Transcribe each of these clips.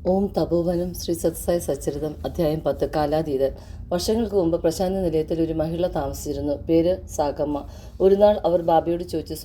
ഓം തപോവനം ശ്രീ സത്സായി സച്ചരിതം അധ്യായം 10 കാലാതീതൻ. വർഷങ്ങൾക്ക് മുമ്പ് പ്രശാന്ത നിലയത്തിൽ ഒരു മഹിള താമസിച്ചിരുന്നു. പേര് സാഗമ്മ. ഒരു നാൾ അവർ ബാബയോട് ചോദിച്ചു,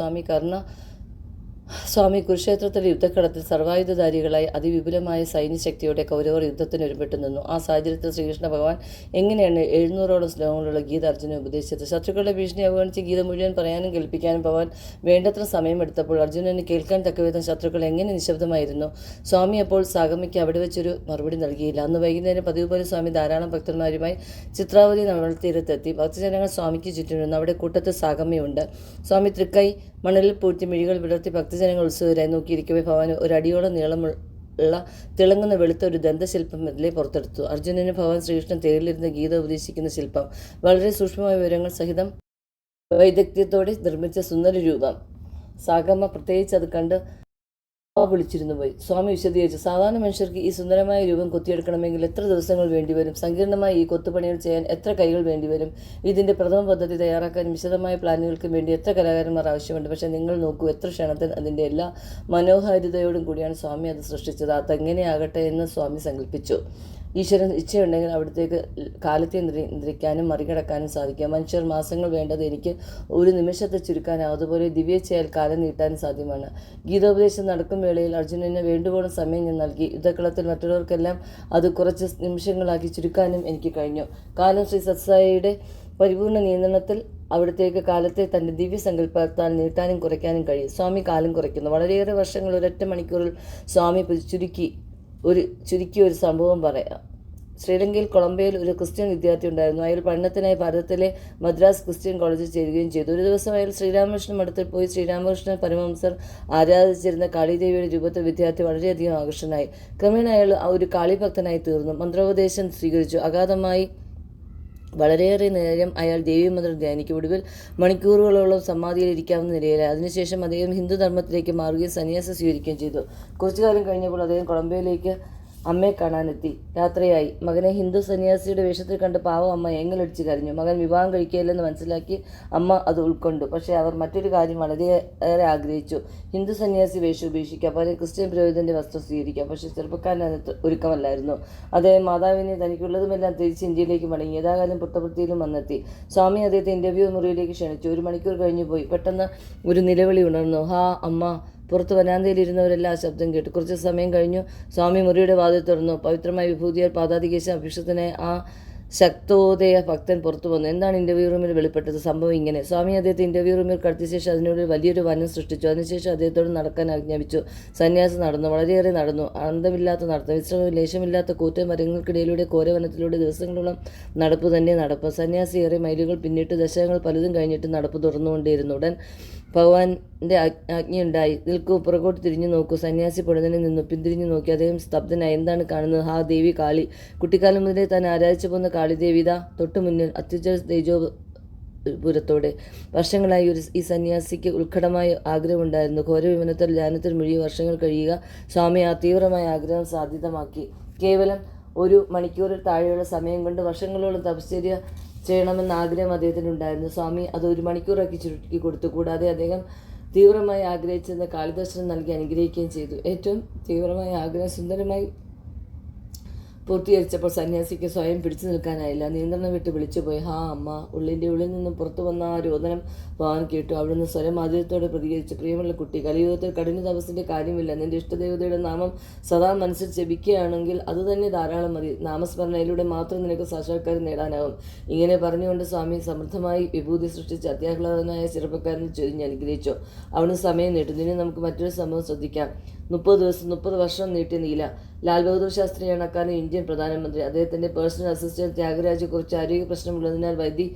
സ്വാമി കുരുക്ഷേത്രത്തിലെ യുദ്ധക്കളത്തിൽ സർവായുധധാരികളായി അതിവിപുലമായ സൈന്യശക്തിയോടെ കൗരവർ യുദ്ധത്തിന് ഒരുപെട്ടു നിന്നു. ആ സാഹചര്യത്തിൽ ശ്രീകൃഷ്ണ ഭഗവാൻ എങ്ങനെയാണ് 700ഓളം ശ്ലോകങ്ങളുള്ള ഗീത അർജുനെ ഉപദേശിച്ചത്? ശത്രുക്കളുടെ ഭീഷണി അവഗണിച്ച് ഗീത മുഴുവൻ പറയാനും കേൾപ്പിക്കാനും ഭഗവാൻ വേണ്ടത്ര സമയമെടുത്തപ്പോൾ അർജുനന് കേൾക്കാൻ തക്കവിധം ശത്രുക്കൾ എങ്ങനെ നിശബ്ദമായിരുന്നു? സ്വാമി അപ്പോൾ സാഗമ്മയ്ക്ക് അവിടെ വെച്ചൊരു മറുപടി നൽകിയില്ല. അന്ന് വൈകുന്നേരം പതിവ് പോലെ സ്വാമി ധാരാളം ഭക്തന്മാരുമായി ചിത്രാവതി തീരത്തെത്തി. ഭക്തജനങ്ങൾ സ്വാമിക്ക് ചുറ്റുമിരുന്നു. അവിടെ കൂട്ടത്തിൽ സാഗമ്മയുണ്ട്. സ്വാമി തൃക്കൈ മണലിൽ പൂഴ്ത്തി മിഴികൾ വിടർത്തി ഭക്തജനങ്ങൾ ഉത്സുകരായി നോക്കിയിരിക്കവേ ഭഗവാൻ ഒരു അടിയോളം നീളമുള്ള തിളങ്ങുന്ന വെളുത്ത ഒരു ദന്തശില്പം മെല്ലെ പുറത്തെടുത്തു. അർജുനന് ഭഗവാൻ ശ്രീകൃഷ്ണൻ തേരിലിരുന്ന് ഗീത ഉപദേശിക്കുന്ന ശില്പം. വളരെ സൂക്ഷ്മമായ വിവരങ്ങൾ സഹിതം വൈദഗ്ധ്യത്തോടെ നിർമ്മിച്ച സുന്ദര രൂപം. സാഗമ്മ പ്രത്യേകിച്ച് അത് കണ്ട് വിളിച്ചിരുന്നു പോയി. സ്വാമി വിശദീകരിച്ചു, സാധാരണ മനുഷ്യർക്ക് ഈ സുന്ദരമായ രൂപം കൊത്തിയെടുക്കണമെങ്കിൽ എത്ര ദിവസങ്ങൾ വേണ്ടിവരും? സങ്കീർണമായ ഈ കൊത്തുപണികൾ ചെയ്യാൻ എത്ര കൈകൾ വേണ്ടിവരും? ഇതിന്റെ പ്രഥമ പദ്ധതി തയ്യാറാക്കാനും വിശദമായ പ്ലാനുകൾക്കും വേണ്ടി എത്ര കലാകാരന്മാർ ആവശ്യമുണ്ട്? പക്ഷെ നിങ്ങൾ നോക്കൂ, എത്ര ക്ഷണത്തിൽ അതിന്റെ എല്ലാ മനോഹാരിതയോടും കൂടിയാണ് സ്വാമി അത് സൃഷ്ടിച്ചത്. അതെങ്ങനെയാകട്ടെ എന്ന് സ്വാമി സങ്കല്പിച്ചു. ഈശ്വരൻ ഇച്ഛയുണ്ടെങ്കിൽ അവിടത്തേക്ക് കാലത്തെ നിയന്ത്രിക്കാനും മറികടക്കാനും സാധിക്കും. മനുഷ്യർ മാസങ്ങൾ വേണ്ടത് എനിക്ക് ഒരു നിമിഷത്തെ ചുരുക്കാനാവും. അതുപോലെ ദിവ്യച്ചയാൽ കാലം നീട്ടാനും സാധ്യമാണ്. ഗീതോപദേശം നടക്കും വേളയിൽ അർജുനന് വേണ്ടുവോളം സമയം ഞാൻ നൽകി. യുദ്ധക്കളത്തിൽ മറ്റുള്ളവർക്കെല്ലാം അത് കുറച്ച് നിമിഷങ്ങളാക്കി ചുരുക്കാനും എനിക്ക് കഴിഞ്ഞു. കാലം ശ്രീ സത്സായിയുടെ പരിപൂർണ നിയന്ത്രണത്തിൽ അവിടത്തേക്ക് കാലത്തെ തൻ്റെ ദിവ്യസങ്കല്പത്താൽ നീട്ടാനും കുറയ്ക്കാനും കഴിയും. സ്വാമി കാലം കുറയ്ക്കുന്നു. വളരെയേറെ വർഷങ്ങൾ ഒരൊറ്റ മണിക്കൂറിൽ സ്വാമി ചുരുക്കി ഒരു സംഭവം പറയാം. ശ്രീലങ്കയിൽ കൊളംബോയിൽ ഒരു ക്രിസ്ത്യൻ വിദ്യാർത്ഥി ഉണ്ടായിരുന്നു. അയാൾ പഠനത്തിനായി ഭാരതത്തിലെ മദ്രാസ് ക്രിസ്ത്യൻ കോളേജിൽ ചേരുകയും ചെയ്തു. ഒരു ദിവസം അയാൾ ശ്രീരാമകൃഷ്ണ മഠത്തിൽ പോയി. ശ്രീരാമകൃഷ്ണൻ പരമഹംസർ ആരാധിച്ചിരുന്ന കാളിദേവിയുടെ രൂപത്തിൽ വിദ്യാർത്ഥി വളരെയധികം ആകർഷനായി. ക്രമേണ അയാൾ ഒരു കാളിഭക്തനായി തീർന്നു. മന്ത്രോപദേശം സ്വീകരിച്ചു. അഗാധമായി വളരെയേറെ നേരം അയാൾ ദേവീമന്ത്രം ധ്യാനിക്കും. ഒടുവിൽ മണിക്കൂറുകളോളം സമാധിയിലിരിക്കാവുന്ന നിലയിലായി. അതിനുശേഷം അദ്ദേഹം ഹിന്ദു ധർമ്മത്തിലേക്ക് മാറുകയും സന്യാസം സ്വീകരിക്കുകയും ചെയ്തു. കുറച്ചു കാലം കഴിഞ്ഞപ്പോൾ അദ്ദേഹം കൊളംബോയിലേക്ക് അമ്മയെ കാണാനെത്തി. രാത്രിയായി. മകനെ ഹിന്ദു സന്യാസിയുടെ വേഷത്തിൽ കണ്ട് പാവം അമ്മ എങ്ങലടിച്ച് കരഞ്ഞു. മകൻ വിവാഹം കഴിക്കുകയില്ലെന്ന് മനസ്സിലാക്കി അമ്മ അത് ഉൾക്കൊണ്ടു. പക്ഷേ അവർ മറ്റൊരു കാര്യം വളരെയേറെ ആഗ്രഹിച്ചു. ഹിന്ദു സന്യാസി വേഷം ഉപേക്ഷിക്കുക, പകരം ക്രിസ്ത്യൻ പുരോഹിതന്റെ വസ്ത്രം സ്വീകരിക്കുക. പക്ഷേ ചെറുപ്പക്കാരൻ അതിന് ഒരുക്കമല്ലായിരുന്നു. അദ്ദേഹം മാതാവിനെ തനിക്കുള്ളതുമെല്ലാം തിരിച്ച് ഇന്ത്യയിലേക്ക് മടങ്ങി. യഥാകാലം പുട്ടപർത്തിയിലും വന്നെത്തി. സ്വാമി അദ്ദേഹത്തെ ഇന്റർവ്യൂ മുറിയിലേക്ക് ക്ഷണിച്ചു. 1 മണിക്കൂർ കഴിഞ്ഞു പോയി. പെട്ടെന്ന് ഒരു നിലവിളി ഉണർന്നു. ഹാ അമ്മ! പുറത്ത് വരാന്തയിലിരുന്നവരെല്ലാം ആ ശബ്ദം കേട്ടു. കുറച്ച് സമയം കഴിഞ്ഞു സ്വാമി മുറിയുടെ വാതിൽ തുറന്നു. പവിത്രമായ വിഭൂതിയാൽ പാതാതികേശം അഭിഷിക്തനായ ആ ശക്തോദയ ഭക്തൻ പുറത്തു വന്നു. എന്താണ് ഇന്റർവ്യൂ റൂമിൽ വെളിപ്പെട്ടത്? സംഭവം ഇങ്ങനെ. സ്വാമി അദ്ദേഹത്തെ ഇന്റർവ്യൂ റൂമിൽ കടത്തിയ ശേഷം അതിനുള്ളിൽ വലിയൊരു വനം സൃഷ്ടിച്ചു. അതിനുശേഷം അദ്ദേഹത്തോട് നടക്കാൻ ആജ്ഞാപിച്ചു. സന്യാസി നടന്നു. വളരെയേറെ നടന്നു. അന്തമില്ലാത്ത നടത്തം, വിശ്രമം ലേശമില്ലാത്ത കൂറ്റൻ മരങ്ങൾക്കിടയിലൂടെ കോരവനത്തിലൂടെ ദിവസങ്ങളോളം നടപ്പ് തന്നെ നടപ്പ്. സന്യാസി ഏറെ മൈലുകൾ പിന്നിട്ട് ദശകങ്ങൾ പലതും കഴിഞ്ഞിട്ട് നടപ്പ് തുറന്നുകൊണ്ടേയിരുന്നു. ഉടൻ ഭഗവാന്റെ ആജ്ഞയുണ്ടായി. നിൽക്കൂ, പുറകോട്ട് തിരിഞ്ഞു നോക്കൂ. സന്യാസി പൊടുന്നനെ നിന്നു. പിന്തിരിഞ്ഞു നോക്കി. അദ്ദേഹം സ്തബ്ധനായി. എന്താണ് കാണുന്നത്? ഹാ ദേവി കാളി! കുട്ടിക്കാലം മുതലേ താൻ ആരാധിച്ചു പോകുന്ന കാളിദേവിത തൊട്ടു മുന്നിൽ അത്യുജ്വല തേജോപുരത്തോടെ. വർഷങ്ങളായി ഈ സന്യാസിക്ക് ഉത്കടമായ ആഗ്രഹമുണ്ടായിരുന്നു. ഘോരവിമനത്തിൽ ധ്യാനത്തിൽ മുഴുകി വർഷങ്ങൾ കഴിയുക സ്വാമി ആ തീവ്രമായ ആഗ്രഹം സാധ്യതമാക്കി. കേവലം 1 മണിക്കൂറിൽ താഴെയുള്ള സമയം കൊണ്ട് വർഷങ്ങളോളം തപശ്ചര്യ ചെയ്യണമെന്ന ആഗ്രഹം അദ്ദേഹത്തിനുണ്ടായിരുന്നു. സ്വാമി അത് 1 മണിക്കൂറാക്കി ചുരുക്കി കൊടുത്തു. കൂടാതെ അദ്ദേഹം തീവ്രമായി ആഗ്രഹിച്ചിരുന്ന കാളിദർശനം നൽകി അനുഗ്രഹിക്കുകയും ചെയ്തു. ഏറ്റവും തീവ്രമായ ആഗ്രഹം സുന്ദരമായി പൂർത്തീകരിച്ചപ്പോൾ സന്യാസിക്ക് സ്വയം പിടിച്ചു നിൽക്കാനായില്ല. നിയന്ത്രണം വിട്ട് വിളിച്ചുപോയി. ഹാ അമ്മ! ഉള്ളിൽ നിന്നും പുറത്തു വന്ന ആ രോദനം ഭഗവാൻ കേട്ടു. അവിടുന്ന് സ്വരം ആദ്യത്തോടെ പ്രതികരിച്ചു. പ്രിയമുള്ള കുട്ടി, കലിയുഗത്തിൽ കഠിന തപസ്സിന്റെ കാര്യമില്ല. നിന്റെ ഇഷ്ടദേവതയുടെ നാമം സദാ മനസ്സിൽ ജപിക്കുകയാണെങ്കിൽ അതുതന്നെ ധാരാളം മതി. നാമസ്മരണയിലൂടെ മാത്രം നിനക്ക് സാക്ഷാത്കാരം നേടാനാവും. ഇങ്ങനെ പറഞ്ഞുകൊണ്ട് സ്വാമി സമൃദ്ധമായി വിഭൂതി സൃഷ്ടിച്ച് അത്യാഹ്ലാദനായ ചെറുപ്പക്കാരനെ ചൊരിഞ്ഞ് അനുഗ്രഹിച്ചു. അവിടുന്ന് സമയം നീട്ടു. ഇനി നമുക്ക് മറ്റൊരു സംഭവം ശ്രദ്ധിക്കാം. 30 ദിവസം 30 വർഷം നീട്ടിയ നീല. ലാൽ ബഹദൂർ ശാസ്ത്രിയാണ് അക്കാലം ഇന്ത്യൻ പ്രധാനമന്ത്രി. അദ്ദേഹത്തിന്റെ പേഴ്സണൽ അസിസ്റ്റന്റ് ത്യാഗരാജ് കുറച്ച് ആരോഗ്യ പ്രശ്നമുള്ളതിനാൽ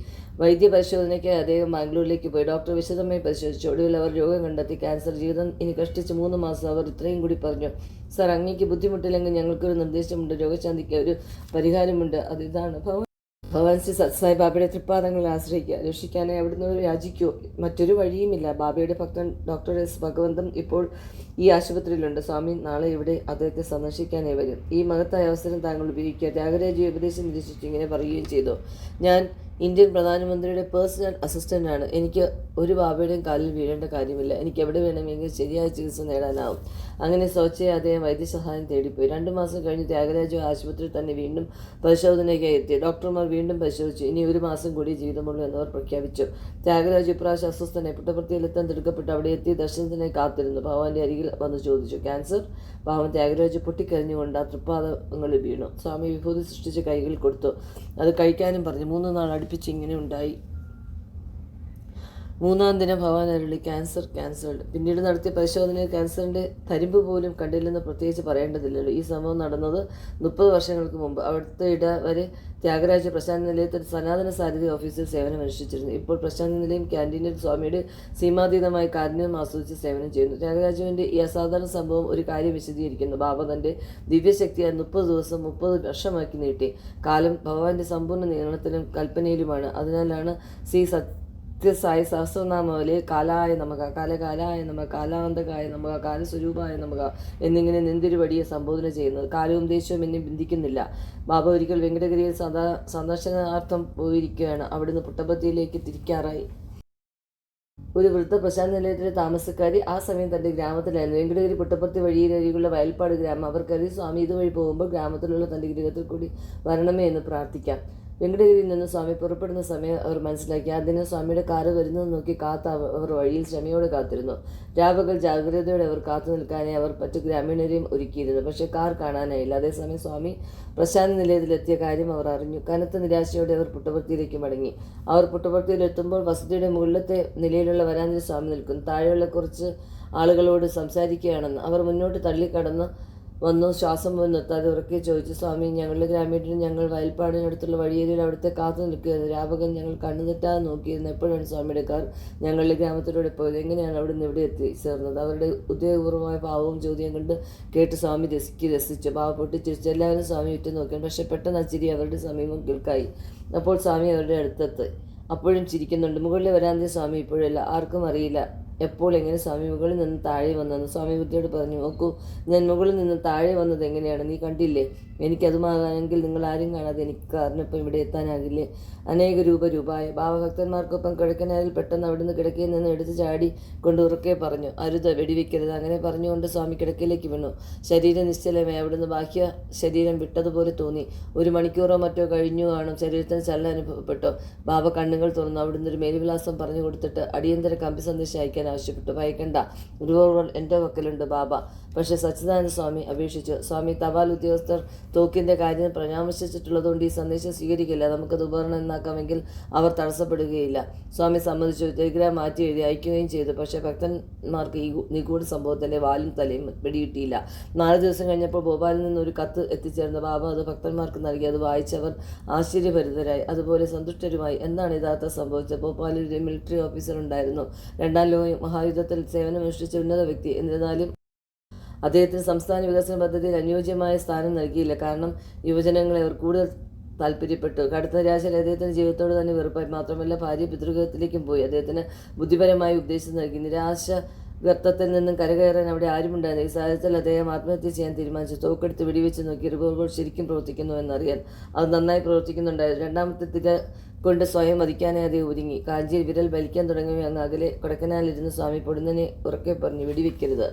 വൈദ്യ പരിശോധനയ്ക്കായി അദ്ദേഹം ബാംഗ്ലൂരിലേക്ക് പോയി. ഡോക്ടർ വിശദമായി പരിശോധിച്ചു. ഒടുവിൽ അവർ രോഗം കണ്ടെത്തി. ക്യാൻസർ. ജീവിതം ഇനി കഷ്ടിച്ച് 3 മാസം. അവർ ഇത്രയും കൂടി പറഞ്ഞു, സർ, അങ്ങേക്ക് ബുദ്ധിമുട്ടില്ലെങ്കിൽ ഞങ്ങൾക്കൊരു നിർദ്ദേശമുണ്ട്. രോഗശാന്തിക്ക് ഒരു പരിഹാരമുണ്ട്. അതിതാണ് ഭഗവാൻ ശ്രീ സത്സായി ബാബയുടെ തൃപ്പാദങ്ങളിൽ ആശ്രയിക്കുക. രക്ഷിക്കാനായി അവിടുന്ന് യാചിക്കൂ. മറ്റൊരു വഴിയുമില്ല. ബാബയുടെ ഭക്തൻ ഡോക്ടർ എസ് ഭഗവന്തം ഇപ്പോൾ ഈ ആശുപത്രിയിലുണ്ട്. സ്വാമി നാളെ ഇവിടെ അദ്ദേഹത്തെ സന്ദർശിക്കാനായി വരും. ഈ മഹത്തായ അവസരം താങ്കൾ ഉപയോഗിക്കുക. ത്യാഗരാജ് ഉപദേശം നിരീക്ഷിച്ച് ഇങ്ങനെ പറയുകയും ചെയ്തു. ഞാൻ ഇന്ത്യൻ പ്രധാനമന്ത്രിയുടെ പേഴ്സണൽ അസിസ്റ്റന്റ് ആണ്. എനിക്ക് ഒരു ബാബയുടെയും കാലിൽ വീഴേണ്ട കാര്യമില്ല. എനിക്ക് എവിടെ വേണമെങ്കിൽ ശരിയായ ചികിത്സ നേടാനാവും. അങ്ങനെ സ്വച്ഛയെ അദ്ദേഹം വൈദ്യസഹായം തേടിപ്പോയി. 2 മാസം കഴിഞ്ഞ് ത്യാഗരാജു ആശുപത്രിയിൽ തന്നെ വീണ്ടും പരിശോധനയ്ക്കായി എത്തി. ഡോക്ടർമാർ വീണ്ടും പരിശോധിച്ചു. ഇനി 1 മാസം കൂടി ജീവിതമുള്ളൂ എന്നവർ പ്രഖ്യാപിച്ചു. ത്യാഗരാജു ഇപ്രാവശ്യം അസ്വസ്ഥനായി പുട്ടപർത്തിയിലെത്താൻ തിടുക്കപ്പെട്ട് അവിടെ എത്തി ദർശനത്തിനായി കാത്തിരുന്നു. ഭഗവാന്റെ അരികിൽ വന്ന് ചോദിച്ചു, ക്യാൻസർ? പാവം ത്യാഗരാജു പൊട്ടിക്കരഞ്ഞുകൊണ്ട് ആ തൃപ്പാദങ്ങളിൽ വീണു. സ്വാമി വിഭൂതി സൃഷ്ടിച്ച് കൈകളിൽ കൊടുത്തു. അത് കഴിക്കാനും പറഞ്ഞു. 3 നാൾ അടുപ്പിച്ച് ഇങ്ങനെ ഉണ്ടായി. 3-ാം ദിനം ഭഗവാൻ അരുളി, ക്യാൻസർഡ്. പിന്നീട് നടത്തിയ പരിശോധനയിൽ ക്യാൻസറിന്റെ തരിമ്പ് പോലും കണ്ടില്ലെന്ന് പ്രത്യേകിച്ച് പറയേണ്ടതില്ലല്ലോ. ഈ സംഭവം നടന്നത് 30 വർഷങ്ങൾക്ക് മുമ്പ്. അവിടുത്തെ ഇട വരെ ത്യാഗരാജ പ്രശാന്തി നിലയത്തിൽ സനാതന സാരഥി ഓഫീസിൽ സേവനം അനുഷ്ഠിച്ചിരുന്നു. ഇപ്പോൾ പ്രശാന്തി നിലയം ക്യാൻറ്റീനിൽ സ്വാമിയുടെ സീമാതീതമായ കാരുണ്യം ആസ്വദിച്ച് സേവനം ചെയ്യുന്നു. ത്യാഗരാജുവിന്റെ ഈ അസാധാരണ സംഭവം ഒരു കാര്യം വിശദീകരിക്കുന്നു. ബാബ തന്റെ ദിവ്യശക്തിയാൽ 30 ദിവസം 30 വർഷമാക്കി നീട്ടി. കാലം ഭഗവാന്റെ സമ്പൂർണ്ണ നിയന്ത്രണത്തിലും കൽപ്പനയിലുമാണ്. അതിനാലാണ് സത്യസായി സഹസ്രനാമാവലിയിൽ കാലായ നമക, കാലകാലായ നമക, കാലാന്തകായ നമക, കാലസ്വരൂപായ നമക എന്നിങ്ങനെ നെന്തിരുവടിയെ സംബോധന ചെയ്യുന്നത്. കാലവും ദേശവും എന്നെ ബന്ധിക്കുന്നില്ല. ബാബ ഒരിക്കൽ വെങ്കടഗിരിയിൽ സന്ദർശനാർത്ഥം പോയിരിക്കുകയാണ്. അവിടുന്ന് പുട്ടപർത്തിയിലേക്ക് തിരിക്കാറായി. ഒരു വൃദ്ധ പ്രശാന്ത് നിലയത്തിലെ താമസക്കാരി ആ സമയം തന്റെ ഗ്രാമത്തിലായിരുന്നു. വെങ്കടഗിരി പുട്ടപർത്തി വഴിയിലരികുള്ള വയൽപ്പാട് ഗ്രാമം. അവർക്കറിയാം, സ്വാമി ഇതുവഴി പോകുമ്പോൾ ഗ്രാമത്തിലുള്ള തന്റെ ഗൃഹത്തിൽ കൂടി വരണമേ എന്ന് പ്രാർത്ഥിക്കാം. വെങ്കടഗിരിയിൽ നിന്ന് സ്വാമി പുറപ്പെടുന്ന സമയം അവർ മനസ്സിലാക്കി. ആ ദിനം സ്വാമിയുടെ കാറ് വരുന്നത് നോക്കി കാത്ത് അവർ വഴിയിൽ ക്ഷമയോടെ കാത്തിരുന്നു. രാപകൽ ജാഗ്രതയോടെ അവർ കാത്തു നിൽക്കാനായി അവർ മറ്റു ഗ്രാമീണരെയും ഒരുക്കിയിരുന്നു. പക്ഷേ കാർ കാണാനായില്ല. അതേസമയം സ്വാമി പ്രശാന്ത് നിലയത്തിലെത്തിയ കാര്യം അവർ അറിഞ്ഞു. കനത്ത നിരാശയോടെ അവർ പുട്ടപർത്തിയിലേക്ക് മടങ്ങി. അവർ പുട്ടപർത്തിയിലെത്തുമ്പോൾ വസതിയുടെ മുകളിലത്തെ നിലയിലുള്ള വരാന്തയിൽ സ്വാമി നിൽക്കുന്നു. താഴെയുള്ള കുറച്ച് ആളുകളോട് സംസാരിക്കുകയാണെന്ന് അവർ മുന്നോട്ട് തള്ളിക്കടന്ന് വന്നു. ശ്വാസം പോലും നിർത്താതെ ഉറക്കെ ചോദിച്ചു, സ്വാമി, ഞങ്ങളുടെ ഗ്രാമീണരും ഞങ്ങൾ വയൽപ്പാടിനടുത്തുള്ള വഴിയേരിയിൽ അവിടുത്തെ കാത്തു നിൽക്കുകയായിരുന്നു. രാപകൻ ഞങ്ങൾ കണ്ണു തെറ്റാതെ നോക്കിയിരുന്നു. എപ്പോഴാണ് സ്വാമിയുടെ കാർ ഞങ്ങളുടെ ഗ്രാമത്തിലൂടെ പോയത്? എങ്ങനെയാണ് അവിടെ നിന്ന് ഇവിടെ എത്തിച്ചേർന്നത്? അവരുടെ ഉദയപൂർവമായ ഭാവവും ചോദ്യം കൊണ്ട് കേട്ട് സ്വാമി രസിച്ചു. ഭാവ പൊട്ടിച്ചിരിച്ചു. എല്ലാവരും സ്വാമി ഉറ്റുനോക്കി. പക്ഷെ പെട്ടെന്ന് ആ ചിരി അവരുടെ സമീപം കേൾക്കായി. അപ്പോൾ സ്വാമി അവരുടെ അടുത്തെത്തി. അപ്പോഴും ചിരിക്കുന്നുണ്ട്. മുകളിൽ വരാന്തേ സ്വാമി ഇപ്പോഴില്ല. ആർക്കും അറിയില്ല എപ്പോൾ എങ്ങനെ സ്വാമി മുകളിൽ നിന്ന് താഴെ വന്നെന്ന്. സ്വാമി ബുദ്ധിയോട് പറഞ്ഞു, നോക്കൂ, ഞാൻ മുകളിൽ നിന്ന് താഴെ വന്നത് എങ്ങനെയാണ് നീ കണ്ടില്ലേ? എനിക്കതുമാകാമെങ്കിൽ നിങ്ങൾ ആരും കാണാതെ എനിക്ക് കാറിനൊപ്പം ഇവിടെ എത്താനാകില്ലേ? അനേക രൂപായ ഭാവഭക്തന്മാർക്കൊപ്പം കിഴക്കനായിൽ പെട്ടെന്ന് അവിടുന്ന് കിടക്കയിൽ നിന്ന് എടുത്ത് ചാടി കൊണ്ട് ഉറക്കെ പറഞ്ഞു, അരുത്, വെടിവെക്കരുത്. അങ്ങനെ പറഞ്ഞുകൊണ്ട് സ്വാമി കിടക്കയിലേക്ക് വീണു. ശരീരം നിശ്ചലമായി. അവിടുന്ന് ബാഹ്യ ശരീരം വിട്ടതുപോലെ തോന്നി. 1 മണിക്കൂറോ മറ്റോ കഴിഞ്ഞു കാണും. ശരീരത്തിന് ചലനം അനുഭവപ്പെട്ടു. ബാബ കണ്ണുകൾ തുറന്നു. അവിടുന്ന് ഒരു മേൽവിലാസം പറഞ്ഞു കൊടുത്തിട്ട് അടിയന്തര കമ്പി സന്ദേശം അയക്കാൻ ആവശ്യപ്പെട്ടു. ഭയക്കണ്ട, റിവോൾവർ എൻ്റെ പക്കലുണ്ട് ബാബ. പക്ഷേ സച്ചിദാനന്ദ സ്വാമി അപേക്ഷിച്ചു, സ്വാമി, തപാൽ ഉദ്യോഗസ്ഥർ തോക്കിൻ്റെ കാര്യം പരാമർശിച്ചിട്ടുള്ളതുകൊണ്ട് ഈ സന്ദേശം സ്വീകരിക്കില്ല. നമുക്കത് ഉപകരണം എന്നാക്കാമെങ്കിൽ അവർ തടസ്സപ്പെടുകയില്ല. സ്വാമി സമ്മതിച്ചു. ടെലിഗ്രാം മാറ്റി എഴുതി അയക്കുകയും ചെയ്തു. പക്ഷേ ഭക്തന്മാർക്ക് ഈ നിഗൂഢ സംഭവത്തിൻ്റെ വാലും തലയും പിടികിട്ടിയില്ല. 4 ദിവസം കഴിഞ്ഞപ്പോൾ ഭോപ്പാലിൽ നിന്ന് ഒരു കത്ത് എത്തിച്ചേർന്ന ബാബ അത് ഭക്തന്മാർക്ക് നൽകി. അത് വായിച്ചവർ ആശ്ചര്യഭരിതരായി, അതുപോലെ സന്തുഷ്ടരുമായി. എന്താണ് യഥാർത്ഥ സംഭവിച്ചത്? ഭോപ്പാലിൽ ഒരു മിലിറ്ററി ഓഫീസർ ഉണ്ടായിരുന്നു. 2ാം ലോക മഹായുദ്ധത്തിൽ സേവനമനുഷ്ഠിച്ച ഉന്നത വ്യക്തി. എന്നിരുന്നാലും അദ്ദേഹത്തിന് സംസ്ഥാന വികസന പദ്ധതിയിൽ അനുയോജ്യമായ സ്ഥാനം നൽകിയില്ല. കാരണം യുവജനങ്ങളെ അവർ കൂടുതൽ താല്പര്യപ്പെട്ടു. കടുത്ത നിരാശയിൽ അദ്ദേഹത്തിന് ജീവിതത്തോട് തന്നെ വെറുപ്പായി. മാത്രമല്ല ഭാര്യ പിതൃഗൃഹത്തിലേക്കും പോയി. അദ്ദേഹത്തിന് ബുദ്ധിപരമായി ഉപദേശം നൽകി. നിരാശ ഗർത്തത്തിൽ നിന്നും കരകയറാൻ അവിടെ ആരുമുണ്ടായിരുന്നു. ഈ സാഹചര്യത്തിൽ അദ്ദേഹം ആത്മഹത്യ ചെയ്യാൻ തീരുമാനിച്ചു. തോക്കെടുത്ത് വെടിവെച്ച് നോക്കി. റിവോൾവർ ശരിക്കും പ്രവർത്തിക്കുന്നു എന്നറിയാൻ. അത് നന്നായി പ്രവർത്തിക്കുന്നുണ്ടായിരുന്നു. 2ാമത്തെ തിര കൊണ്ട് സ്വയം വധിക്കാനായി അദ്ദേഹം ഒരുങ്ങി. കാഞ്ചിയിൽ വിരൽ വലിക്കാൻ തുടങ്ങിയ അങ്ങ് അകലെ കൊടക്കനാലിരുന്ന് സ്വാമി പൊടുന്നനെ ഉറക്കെ പറഞ്ഞു, വെടിവെക്കരുത്.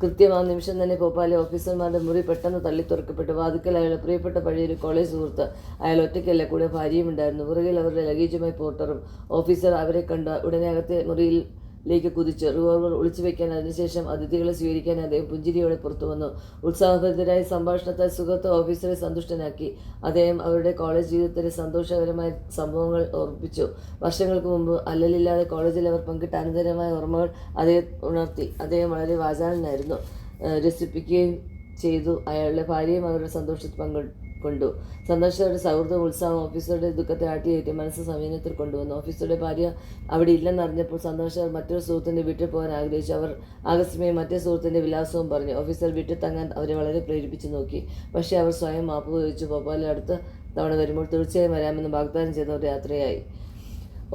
കൃത്യം ആ നിമിഷം തന്നെ ഭോപ്പാലിലെ ഓഫീസർമാരുടെ മുറി പെട്ടെന്ന് തള്ളി തുറക്കപ്പെട്ടു. വാതിക്കൽ അയാളുടെ പ്രിയപ്പെട്ട പഴയൊരു കോളേജ് സുഹൃത്ത്. അയാൾ ഒറ്റയ്ക്കല്ല, കൂടെ ഭാര്യയും ഉണ്ടായിരുന്നു. പുറകിൽ അവരുടെ ലഗേജുമായി പോർട്ടറും. ഓഫീസർ അവരെ കണ്ട ഉടനെ അകത്തെ മുറിയിലേക്ക് കുതിച്ചു. റിവോൾവർ ഒളിച്ചു വയ്ക്കാൻ, അതിനുശേഷം അതിഥികളെ സ്വീകരിക്കാൻ അദ്ദേഹം പുഞ്ചിരിയോടെ പുറത്തു വന്നു. ഉത്സാഹഭരിതരായ സംഭാഷണത്താൽ സുഹൃത്ത് ഓഫീസറെ സന്തുഷ്ടനാക്കി. അദ്ദേഹം അവരുടെ കോളേജ് ജീവിതത്തിലെ സന്തോഷകരമായ സംഭവങ്ങൾ ഓർമ്മിപ്പിച്ചു. വർഷങ്ങൾക്ക് മുമ്പ് അല്ലലില്ലാതെ കോളേജിൽ അവർ പങ്കിട്ട അനന്തരമായ ഓർമ്മകൾ അദ്ദേഹം ഉണർത്തി. അദ്ദേഹം വളരെ വാചാലനായിരുന്നു. രസിപ്പിക്കുകയും ചെയ്തു. അയാളുടെ ഭാര്യയും അവരുടെ സന്തോഷത്തിൽ കൊണ്ടു. സന്ദർശകരുടെ സൗഹൃദം, ഉത്സാഹം ഓഫീസറുടെ ദുഃഖത്തെ ആട്ടിയേറ്റി മനസ്സ് സംയമനത്തിൽ കൊണ്ടുവന്നു. ഓഫീസറുടെ ഭാര്യ അവിടെ ഇല്ലെന്നറിഞ്ഞപ്പോൾ സന്ദർശകർ മറ്റൊരു സുഹൃത്തിൻ്റെ വീട്ടിൽ പോകാൻ ആഗ്രഹിച്ചു. അവർ ആകസ്മികമായി മറ്റേ സുഹൃത്തിൻ്റെ വിലാസവും പറഞ്ഞു. ഓഫീസർ വീട്ടിൽ തങ്ങാൻ അവരെ വളരെ പ്രേരിപ്പിച്ചു നോക്കി. പക്ഷേ അവർ സ്വയം മാപ്പ് ചോദിച്ചു. ഭോപ്പാലിൽ അടുത്ത തവണ വരുമ്പോൾ തീർച്ചയായും വരാമെന്ന് വാഗ്ദാനം ചെയ്തവർ യാത്രയായി.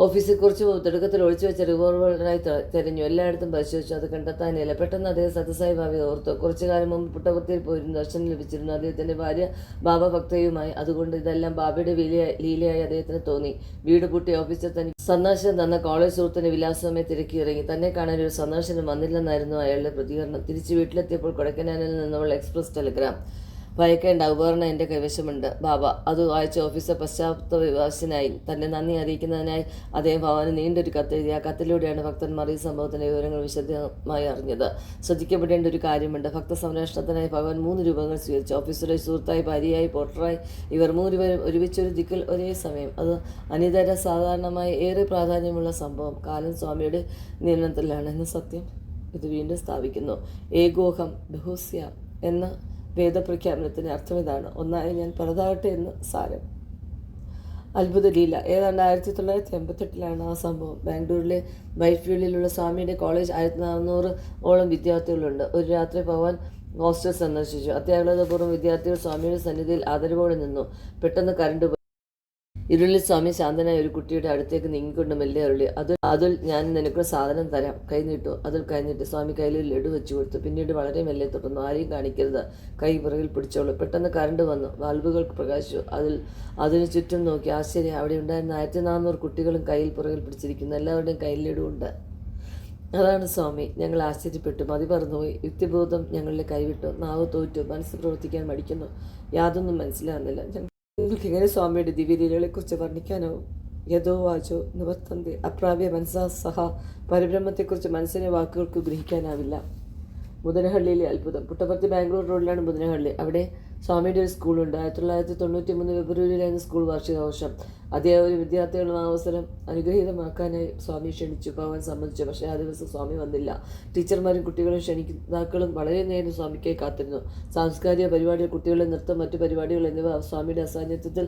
ഓഫീസിൽ കുറച്ച് തിടുക്കത്തിൽ ഒളിച്ചു വെച്ച റിവോൾവറായി തെരഞ്ഞു. എല്ലായിടത്തും പരിശോധിച്ചു. അത് കണ്ടെത്താനില്ല. പെട്ടെന്ന് അദ്ദേഹം സത്യസായി ബാബയെ ഓർത്തു. കുറച്ചു കാലം മുമ്പ് പുട്ടപർത്തിയിൽ പോയിരുന്നു ദർശനം ലഭിച്ചിരുന്നു അദ്ദേഹത്തിന്റെ ഭാര്യ ബാബ ഭക്തയുമായി. അതുകൊണ്ട് ഇതെല്ലാം ബാബയുടെ ലീലയായി അദ്ദേഹത്തിന് തോന്നി. വീട് പൂട്ടി ഓഫീസിൽ തനിക്ക് സന്ദർശനം തന്ന കോളേജ് സുഹൃത്തിന്റെ വിലാസവുമായി തിരക്കി ഇറങ്ങി. തന്നെ കാണാൻ ഒരു സന്ദർശനം വന്നില്ലെന്നായിരുന്നു അയാളുടെ പ്രതികരണം. തിരിച്ച് വീട്ടിലെത്തിയപ്പോൾ കൊടൈക്കനാലിൽ നിന്നുള്ള എക്സ്പ്രസ് ടെലിഗ്രാം. ഭയക്കേണ്ട, ഉപകരണം എൻ്റെ കൈവശമുണ്ട് ബാബ. അത് വായിച്ച ഓഫീസർ പശ്ചാത്തലവിവശനായി. തന്നെ നന്ദി അറിയിക്കുന്നതിനായി അദ്ദേഹം ഭവാന് നീണ്ടൊരു കത്തെഴുതി. ആ കത്തിലൂടെയാണ് ഭക്തന്മാർ ഈ സംഭവത്തിന്റെ വിവരങ്ങൾ വിശദമായി അറിഞ്ഞത്. ശ്രദ്ധിക്കപ്പെടേണ്ട ഒരു കാര്യമുണ്ട്. ഭക്ത സംരക്ഷണത്തിനായി ഭഗവാൻ 3 രൂപങ്ങൾ സ്വീകരിച്ചു. ഓഫീസറുടെ സുഹൃത്തായി, ഭാര്യയായി, പോർട്ടറായി. ഇവർ 3 പേരും ഒരുമിച്ചൊരു ദിക്കിൽ ഒരേ സമയം. അത് അനിതര സാധാരണമായി ഏറെ പ്രാധാന്യമുള്ള സംഭവം. കാലം സ്വാമിയുടെ നിയന്ത്രണത്തിലാണ് എന്ന സത്യം ഇത് വീണ്ടും സ്ഥാപിക്കുന്നു. ഏകോഹം ബഹുസ്യ എന്ന വേദപ്രഖ്യാപനത്തിന് അർത്ഥം ഇതാണ്: ഒന്നായി ഞാൻ പലതാകട്ടെ എന്ന് സാരം. അത്ഭുത ലീല. ഏതാണ്ട് 1988 ആ സംഭവം. ബാംഗ്ലൂരിലെ വൈറ്റ്ഫീൽഡിലുള്ള സ്വാമിയുടെ കോളേജ് 1400 വിദ്യാർത്ഥികളുണ്ട്. ഒരു രാത്രി ഭഗവാൻ ഹോസ്റ്റൽ സന്ദർശിച്ചു. അത്യാഹ്ലാദപൂർവ്വം വിദ്യാർത്ഥികൾ സ്വാമിയുടെ സന്നിധിയിൽ ആദരവോടെ നിന്നു. പെട്ടെന്ന് കരണ്ട്. ഇരുളിൽ സ്വാമി ശാന്തനായ ഒരു കുട്ടിയുടെ അടുത്തേക്ക് നീങ്ങിക്കൊണ്ട് മെല്ലെ അരുളി, അതുൽ ഞാൻ നിനക്കൊരു സാധനം തരാം, കൈ നീട്ടു. അതിൽ കഴിഞ്ഞിട്ട് സ്വാമി കയ്യിൽ ഒരു ലഡു വെച്ചു കൊടുത്തു. പിന്നീട് വളരെ മെല്ലെ തുടർന്നു, ആരെയും കാണിക്കരുത്, കൈ പുറകിൽ പിടിച്ചോളൂ. പെട്ടെന്ന് കറണ്ട് വന്നു. വാൽവുകൾ പ്രകാശിച്ചു. അതിന് ചുറ്റും നോക്കി. ആശ്ചര്യം, അവിടെ ഉണ്ടായിരുന്ന 1400 കുട്ടികളും കയ്യിൽ പുറകിൽ പിടിച്ചിരിക്കുന്നു. എല്ലാവരുടെയും കയ്യിൽ ലഡു ഉണ്ട്. അതാണ് സ്വാമി. ഞങ്ങൾ ആശ്ചര്യപ്പെട്ടു. മതി പറന്നുപോയി. യുക്തിബോധം ഞങ്ങളുടെ കൈവിട്ടു. നാവ് തോറ്റു. മനസ്സ് പ്രവർത്തിക്കാൻ മടിക്കുന്നു. യാതൊന്നും മനസ്സിലാകുന്നില്ല. നിങ്ങൾക്ക് എങ്ങനെ സ്വാമിയുടെ ദിവ്യലീലകളെക്കുറിച്ച് വർണ്ണിക്കാനാവും? യഥോ വാചോ നിവർത്തന്തി അപ്രാപ്യ മനസ്സാ സഹ. പരബ്രഹ്മത്തെക്കുറിച്ച് മനസ്സിനെ വാക്കുകൾക്ക് ഗ്രഹിക്കാനാവില്ല. മുതനഹള്ളിയിലെ അത്ഭുതം. പുട്ടപർത്തി ബാംഗ്ലൂർ റോഡിലാണ് മുതനഹള്ളി. അവിടെ സ്വാമിയുടെ ഒരു സ്കൂളുണ്ട്. 1993 ഫെബ്രുവരിയിലായിരുന്നു സ്കൂൾ വാർഷികാഘോഷം. അധ്യാപകരും വിദ്യാർത്ഥികളും ആ അവസരം അനുഗ്രഹീതമാക്കാനായി സ്വാമി ക്ഷണിച്ചു. ഭഗവാൻ സമ്മതിച്ചു. പക്ഷേ ആ ദിവസം സ്വാമി വന്നില്ല. ടീച്ചർമാരും കുട്ടികളും ക്ഷണിതാക്കളും വളരെ നേരം സ്വാമിക്കായി കാത്തിരുന്നു. സാംസ്കാരിക പരിപാടികൾ, കുട്ടികളുടെ നൃത്തം, മറ്റു പരിപാടികൾ എന്നിവ സ്വാമിയുടെ അസാന്നിധ്യത്തിൽ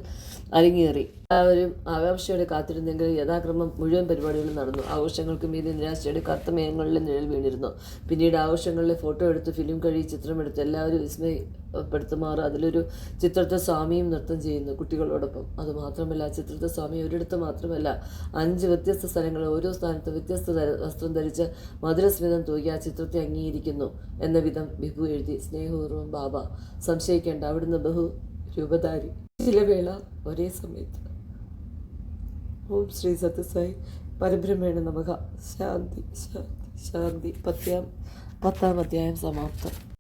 അരങ്ങേറി. എല്ലാവരും ആകാംക്ഷയോടെ കാത്തിരുന്നെങ്കിൽ യഥാക്രമം മുഴുവൻ പരിപാടികളും നടന്നു. ആഘോഷങ്ങൾക്ക് മീതെ നിരാശയുടെ കറുത്ത മേഘങ്ങളിലെ നിഴൽ വീണിരുന്നു. പിന്നീട് ആഘോഷങ്ങളിലെ ഫോട്ടോ എടുത്ത്, ഫിലിം കഴി ചിത്രമെടുത്ത് എല്ലാവരും വിസ്മയപ്പെടുത്തുമാറ് അതിലൊരു ചിത്രത്തെ സ്വാമിയും നൃത്തം ചെയ്യുന്നു കുട്ടികളോടൊപ്പം. അതുമാത്രമല്ല, ചിത്രത്തെ സ്വാമി ഒരിടത്ത് മാത്രമല്ല 5 വ്യത്യസ്ത സ്ഥലങ്ങളിൽ ഓരോ സ്ഥാനത്തും വ്യത്യസ്ത വസ്ത്രം ധരിച്ച് മധുരസ്മിതം തൂകി ആ ചിത്രത്തെ അംഗീകരിക്കുന്നു എന്ന വിധം വിഭു എഴുതി. സ്നേഹപൂർവ്വം ബാബ. സംശയിക്കേണ്ട, അവിടുന്ന് ബഹു രൂപധാരി. ചില വേള ഒരേ സമയത്ത്. ഓം ശ്രീ സത്യസായി പരബ്രഹ്മേണ നമഃ. ശാന്തി ശാന്തി ശാന്തി. 10ാം അധ്യായം സമാപ്തം.